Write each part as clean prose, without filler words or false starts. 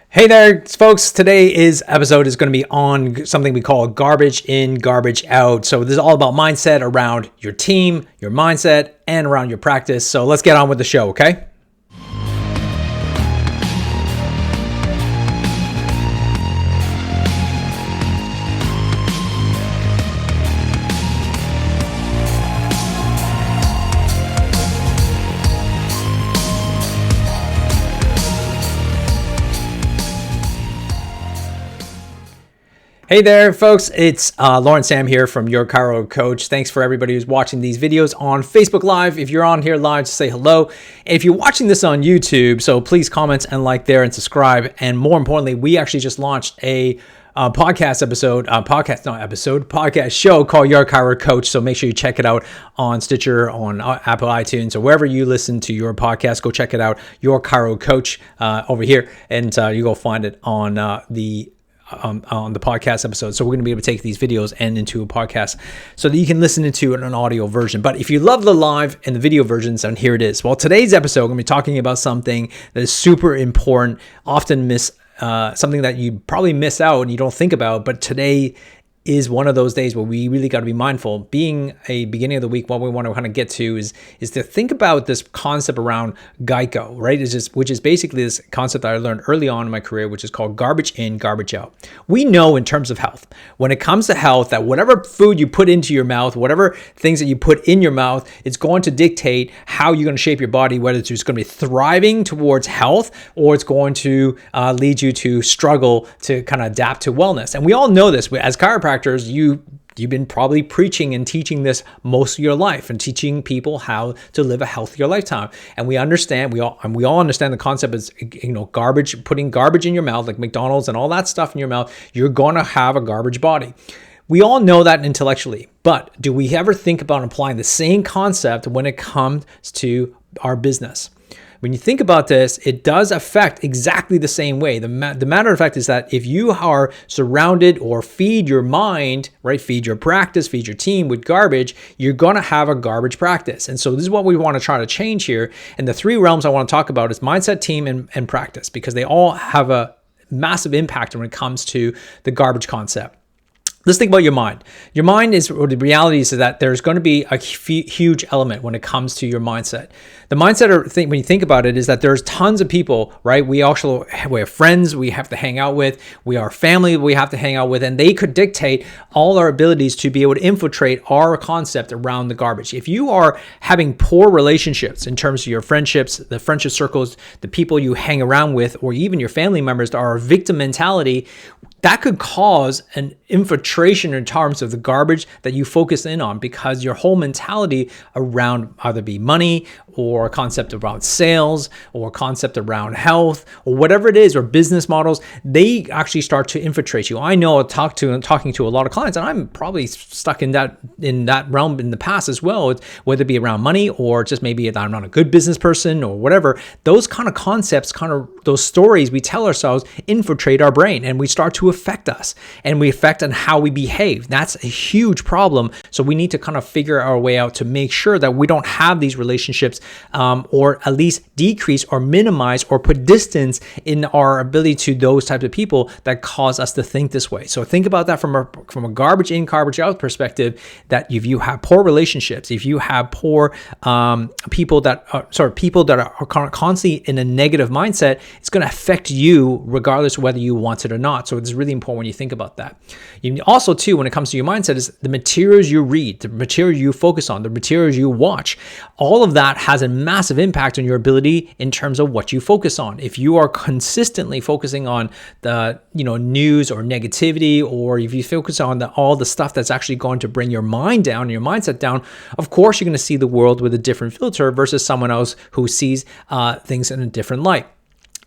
Hey there, folks. Today's episode is going to be on something we call garbage in, garbage out. So this is all about mindset around your team, your mindset, and around your practice. So let's get on with the show, okay? Hey there, folks. It's Lauren Sam here from Your Chiro Coach. Thanks for everybody who's watching these videos on Facebook Live. If you're on here live, just say hello. And if you're watching this on YouTube, so please comment and like there and subscribe. And more importantly, we actually just launched a podcast show called Your Chiro Coach. So make sure you check it out on Stitcher, on Apple iTunes, or wherever you listen to your podcast. Go check it out, Your Chiro Coach over here, and you go find it on the podcast episode. So we're going to be able to take these videos and into a podcast so that you can listen into an audio version. But if you love the live and the video versions, then here it is. Well, today's episode, I'm going to be talking about something that is super important, often something that you probably miss out and you don't think about, but today is one of those days where we really got to be mindful. Being a beginning of the week, what we want to kind of get to is to think about this concept around GIGO, right? Which is basically this concept that I learned early on in my career, which is called garbage in, garbage out. We know in terms of health, when it comes to health, that whatever food you put into your mouth, whatever things that you put in your mouth, it's going to dictate how you're going to shape your body, whether it's going to be thriving towards health or it's going to lead you to struggle to kind of adapt to wellness. And we all know this. As chiropractors, you've been probably preaching and teaching this most of your life and teaching people how to live a healthier lifetime. And we all understand the concept is, garbage, putting garbage in your mouth, like McDonald's and all that stuff in your mouth, you're going to have a garbage body. We all know that intellectually, but do we ever think about applying the same concept when it comes to our business? When you think about this, it does affect exactly the same way. The matter of fact is that if you are surrounded or feed your mind, right, feed your practice, feed your team with garbage, you're going to have a garbage practice. And so this is what we want to try to change here. And the three realms I want to talk about is mindset, team, and practice, because they all have a massive impact when it comes to the garbage concept. Let's think about your mind. Your mind or the reality is that there's going to be a huge element when it comes to your mindset. The mindset, when you think about it, is that there's tons of people, right? We have friends we have to hang out with. We are family we have to hang out with, and they could dictate all our abilities to be able to infiltrate our concept around the garbage. If you are having poor relationships in terms of your friendships, the friendship circles, the people you hang around with, or even your family members that are a victim mentality, that could cause an infiltration in terms of the garbage that you focus in on, because your whole mentality around either be money or a concept around sales or a concept around health or whatever it is, or business models, they actually start to infiltrate you. I know talking to a lot of clients, and I'm probably stuck in that realm in the past as well, whether it be around money or just maybe I'm not a good business person or whatever. Those kind of concepts, those stories we tell ourselves infiltrate our brain, and we start to affect us, and we affect on how we behave. That's a huge problem. So we need to kind of figure our way out to make sure that we don't have these relationships, or at least decrease or minimize or put distance in our ability to those types of people that cause us to think this way. So think about that from a garbage in, garbage out perspective, that if you have poor relationships, if you have poor people that are constantly in a negative mindset, it's going to affect you regardless of whether you want it or not. So it's really important when you think about that. You also, too, when it comes to your mindset, is the materials you read, the materials you focus on, the materials you watch. All of that has a massive impact on your ability in terms of what you focus on. If you are consistently focusing on the news or negativity, or if you focus on all the stuff that's actually going to bring your mind down, your mindset down, of course you're going to see the world with a different filter versus someone else who sees things in a different light.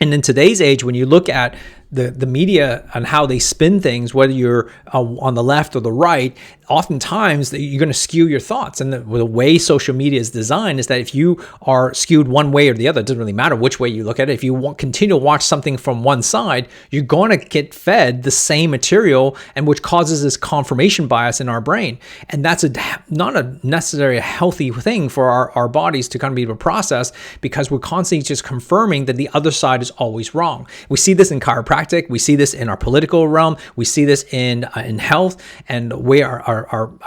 And in today's age, when you look at the media and how they spin things, whether you're on the left or the right, oftentimes you're going to skew your thoughts. And the way social media is designed is that if you are skewed one way or the other, it doesn't really matter which way you look at it. If you continue to watch something from one side, you're going to get fed the same material, and which causes this confirmation bias in our brain. And that's not necessarily a healthy thing for our bodies to kind of be able to process, because we're constantly just confirming that the other side is always wrong. We see this in chiropractic. We see this in our political realm. We see this in health and where our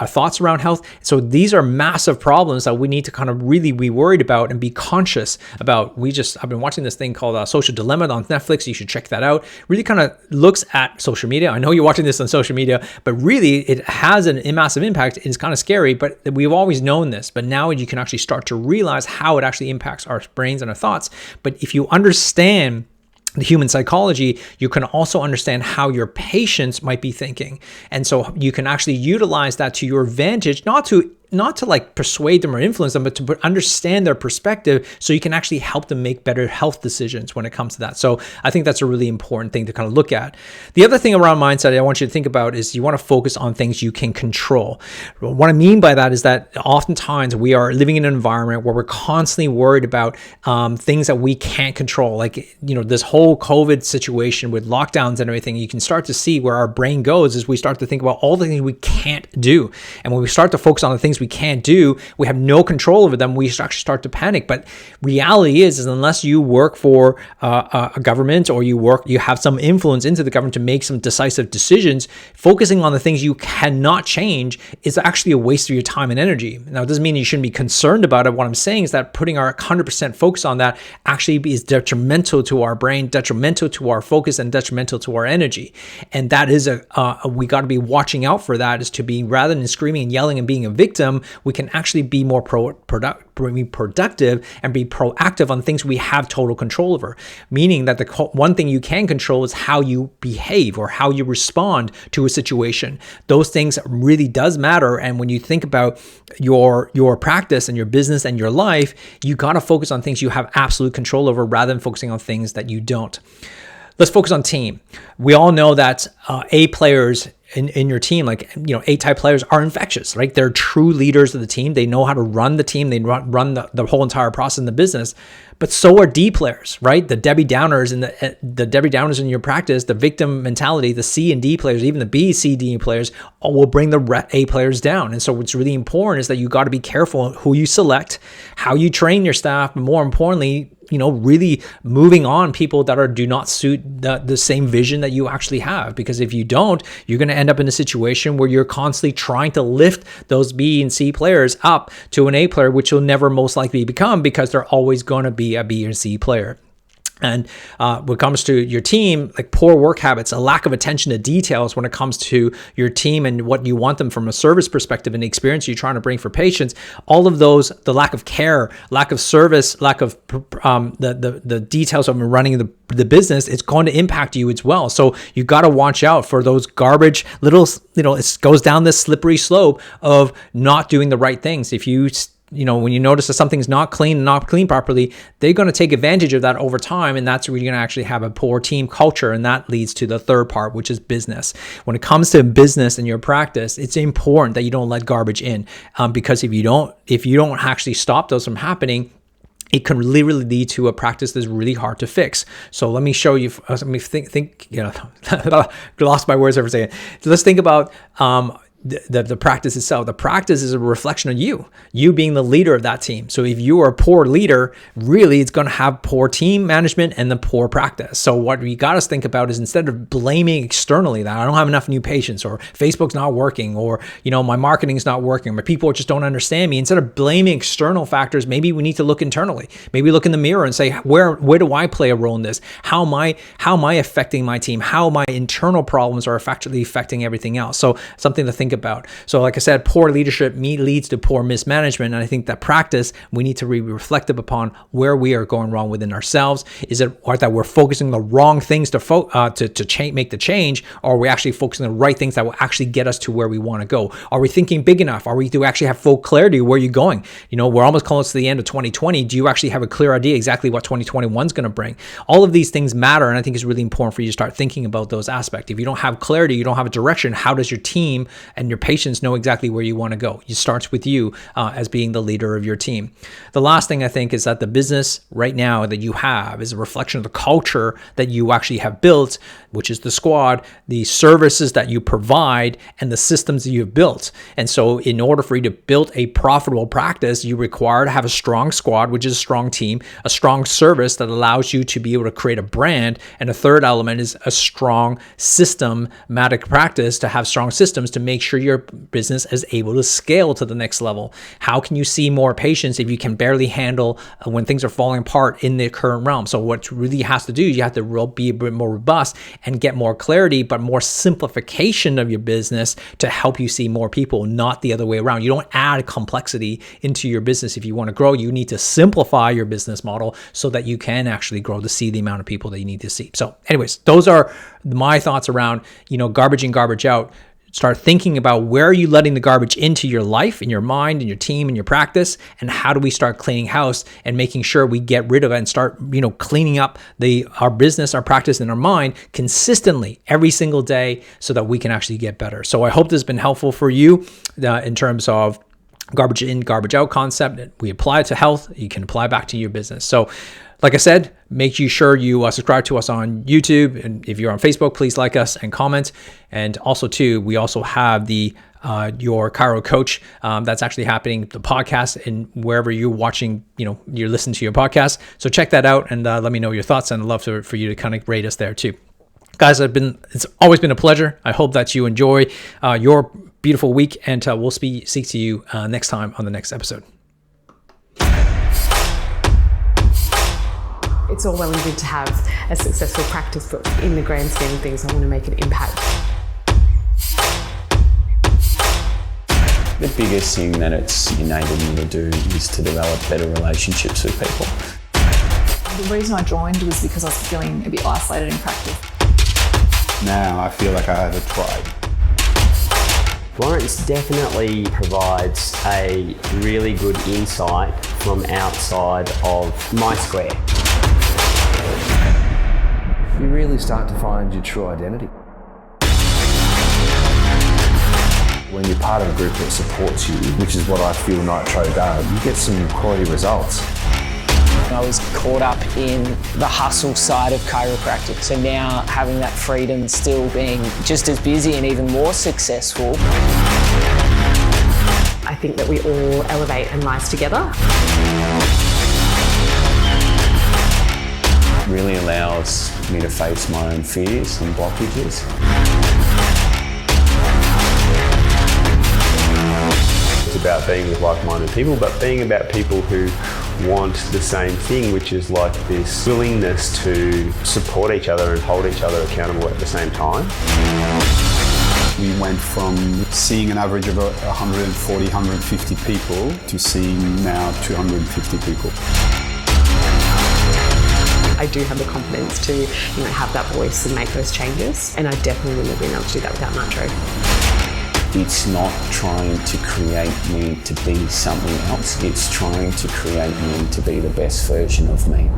thoughts around health. So these are massive problems that we need to kind of really be worried about and be conscious about. I've been watching this thing called Social Dilemma on Netflix. You should check that out. Really kind of looks at social media. I know you're watching this on social media, but really it has a massive impact. It's kind of scary, but we've always known this. But now you can actually start to realize how it actually impacts our brains and our thoughts. But if you understand the human psychology, you can also understand how your patients might be thinking. And so you can actually utilize that to your advantage, not to like persuade them or influence them, but to understand their perspective so you can actually help them make better health decisions when it comes to that. So I think that's a really important thing to kind of look at. The other thing around mindset I want you to think about is you want to focus on things you can control. What I mean by that is that oftentimes we are living in an environment where we're constantly worried about things that we can't control. Like, this whole COVID situation with lockdowns and everything, you can start to see where our brain goes as we start to think about all the things we can't do. And when we start to focus on the things we can't do, we have no control over them, we actually start to panic. But reality is unless you work for a government or you have some influence into the government to make some decisive decisions, focusing on the things you cannot change is actually a waste of your time and energy. Now, it doesn't mean you shouldn't be concerned about it. What I'm saying is that putting our 100% focus on that actually is detrimental to our brain, detrimental to our focus, and detrimental to our energy. And that is we got to be watching out for that, is to be, rather than screaming and yelling and being a victim, we can actually be more productive and be proactive on things we have total control over. Meaning that the one thing you can control is how you behave or how you respond to a situation. Those things really does matter. And when you think about your practice and your business and your life, you got to focus on things you have absolute control over rather than focusing on things that you don't. Let's focus on team. We all know that A players in your team, like, A-type players are infectious, right? They're true leaders of the team. They know how to run the team. They run the whole entire process in the business. But so are D players, right? The Debbie Downers and the Debbie Downers in your practice, the victim mentality, the C and D players, even the B, C, D players will bring the A players down. And so what's really important is that you got to be careful who you select, how you train your staff, but more importantly, really moving on people that do not suit the same vision that you actually have. Because if you don't, you're going to end up in a situation where you're constantly trying to lift those B and C players up to an A player, which you'll never most likely become, because they're always going to be a B or C player. And when it comes to your team, like poor work habits, a lack of attention to details when it comes to your team and what you want them from a service perspective and the experience you're trying to bring for patients, all of those, the lack of care, lack of service, lack of the details of running the business, it's going to impact you as well. So you got to watch out for those garbage little, it goes down this slippery slope of not doing the right things. If you when you notice that something's not clean properly, they're going to take advantage of that over time. And that's where you're going to actually have a poor team culture. And that leads to the third part, which is business. When it comes to business and your practice, it's important that you don't let garbage in. Because if you don't actually stop those from happening, it can really lead to a practice that's really hard to fix. So let me show you, let me think, lost my words for a second. So let's think about, the practice itself. The practice is a reflection of you being the leader of that team. So if you are a poor leader, really it's going to have poor team management and the poor practice. So what we got to think about is, instead of blaming externally that I don't have enough new patients, or Facebook's not working, or my marketing's not working, or people just don't understand me, instead of blaming external factors, maybe we need to look internally. Maybe look in the mirror and say, where do I play a role in this? How am I affecting my team? How my internal problems are effectively affecting everything else? So something to think think about. So like I said, poor leadership leads to poor mismanagement. And I think that practice, we need to be reflective upon where we are going wrong within ourselves. Is it that we're focusing the wrong things to make the change, or are we actually focusing on the right things that will actually get us to where we want to go? Are we thinking big enough? Do we actually have full clarity where you're going? We're almost close to the end of 2020. Do you actually have a clear idea exactly what 2021 is going to bring? All of these things matter, and I think it's really important for you to start thinking about those aspects. If you don't have clarity, you don't have a direction, how does your team and your patients know exactly where you want to go? It starts with you as being the leader of your team. The last thing I think is that the business right now that you have is a reflection of the culture that you actually have built, which is the squad, the services that you provide, and the systems that you've built. And so in order for you to build a profitable practice, you require to have a strong squad, which is a strong team, a strong service that allows you to be able to create a brand. And the third element is a strong systematic practice, to have strong systems to make sure your business is able to scale to the next level. How can you see more patients if you can barely handle when things are falling apart in the current realm? So what really has to do, you have to be a bit more robust and get more clarity, but more simplification of your business to help you see more people, not the other way around. You don't add complexity into your business. If you want to grow, you need to simplify your business model so that you can actually grow to see the amount of people that you need to see. So anyways, those are my thoughts around, garbage in, garbage out. Start thinking about where are you letting the garbage into your life, in your mind, in your team, in your practice, and how do we start cleaning house and making sure we get rid of it and start, cleaning up our business, our practice, and our mind consistently every single day so that we can actually get better. So I hope this has been helpful for you in terms of garbage in, garbage out concept. We apply it to health. You can apply it back to your business. So like I said, make sure you subscribe to us on YouTube. And if you're on Facebook, please like us and comment. And also too, we also have the Your Chiro Coach that's actually happening, the podcast, and wherever you're watching, you're listening to your podcast. So check that out and let me know your thoughts, and I'd love for you to kind of rate us there too. Guys, it's always been a pleasure. I hope that you enjoy your beautiful week, and we'll speak to you next time on the next episode. It's all well and good to have a successful practice, but in the grand scheme of things, I want to make an impact. The biggest thing that it's enabled me to do is to develop better relationships with people. The reason I joined was because I was feeling a bit isolated in practice. Now I feel like I have a tribe. Florence definitely provides a really good insight from outside of my square. You really start to find your true identity. When you're part of a group that supports you, which is what I feel Nitro does, you get some quality results. I was caught up in the hustle side of chiropractic, so now having that freedom, still being just as busy and even more successful. I think that we all elevate and rise together. Really allows me to face my own fears and blockages. It's about being with like-minded people, but being about people who want the same thing, which is like this willingness to support each other and hold each other accountable at the same time. We went from seeing an average of 140, 150 people to seeing now 250 people. I do have the confidence to, have that voice and make those changes, and I definitely wouldn't have been able to do that without Nitro. It's not trying to create me to be something else, it's trying to create me to be the best version of me.